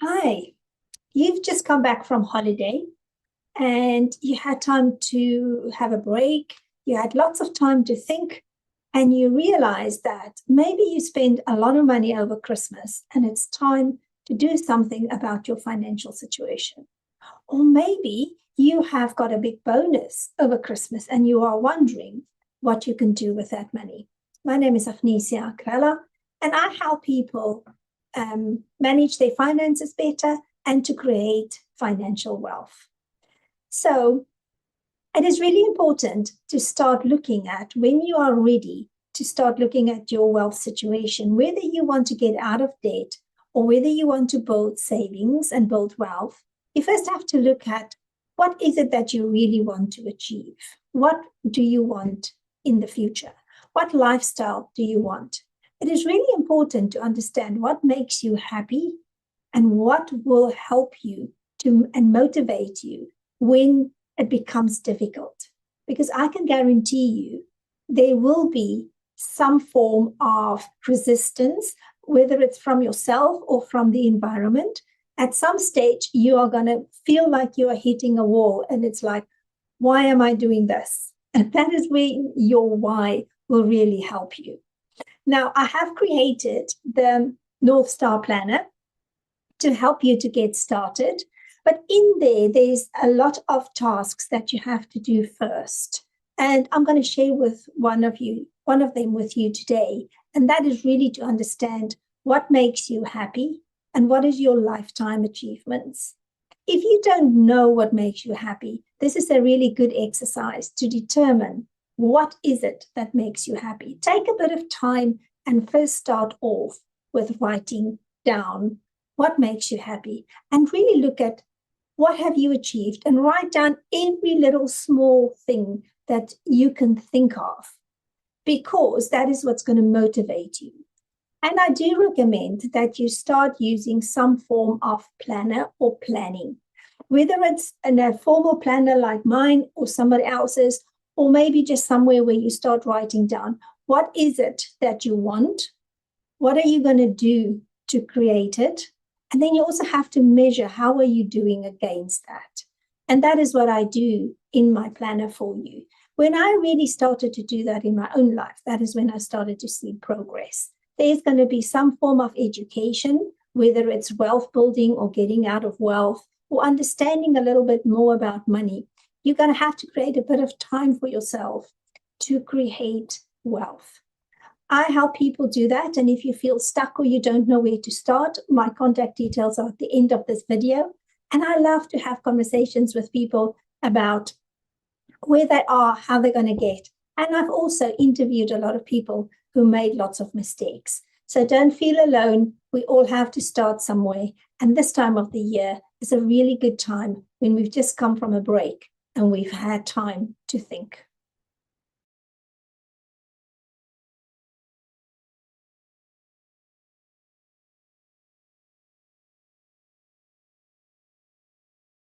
Hi, you've just come back from holiday and you had time to have a break. You had lots of time to think, and you realized that maybe you spend a lot of money over Christmas and it's time to do something about your financial situation. Or maybe you have got a big bonus over Christmas and you are wondering what you can do with that money. My name is Afnesia Krella, and I help people manage their finances better and to create financial wealth. So it is really important to start looking at when you are ready to start looking at your wealth situation, whether you want to get out of debt or whether you want to build savings and build wealth. You first have to look at what is it that you really want to achieve? What do you want in the future? What lifestyle do you want? It is really important to understand what makes you happy and what will help you to and motivate you when it becomes difficult. Because I can guarantee you there will be some form of resistance, whether it's from yourself or from the environment. At some stage, you are going to feel like you are hitting a wall, and it's like, why am I doing this? And that is where your why will really help you. Now, I have created the North Star Planner to help you to get started. But in there's a lot of tasks that you have to do first. And I'm going to share with one of them with you today. And that is really to understand what makes you happy and what is your lifetime achievements. If you don't know what makes you happy, this is a really good exercise to determine what is it that makes you happy. Take a bit of time and first start off with writing down what makes you happy and really look at what have you achieved and write down every little small thing that you can think of, because that is what's going to motivate you. And I do recommend that you start using some form of planner or planning, whether it's in a formal planner like mine or somebody else's, or maybe just somewhere where you start writing down what is it that you want, what are you going to do to create it, and then you also have to measure how are you doing against that. And that is what I do in my planner for you. When I really started to do that in my own life, that is when I started to see progress. There's going to be some form of education, whether it's wealth building or getting out of wealth or understanding a little bit more about money. You're going to have to create a bit of time for yourself to create wealth. I help people do that. And if you feel stuck or you don't know where to start, my contact details are at the end of this video. And I love to have conversations with people about where they are, how they're going to get. And I've also interviewed a lot of people who made lots of mistakes. So don't feel alone. We all have to start somewhere. And this time of the year is a really good time when we've just come from a break and we've had time to think.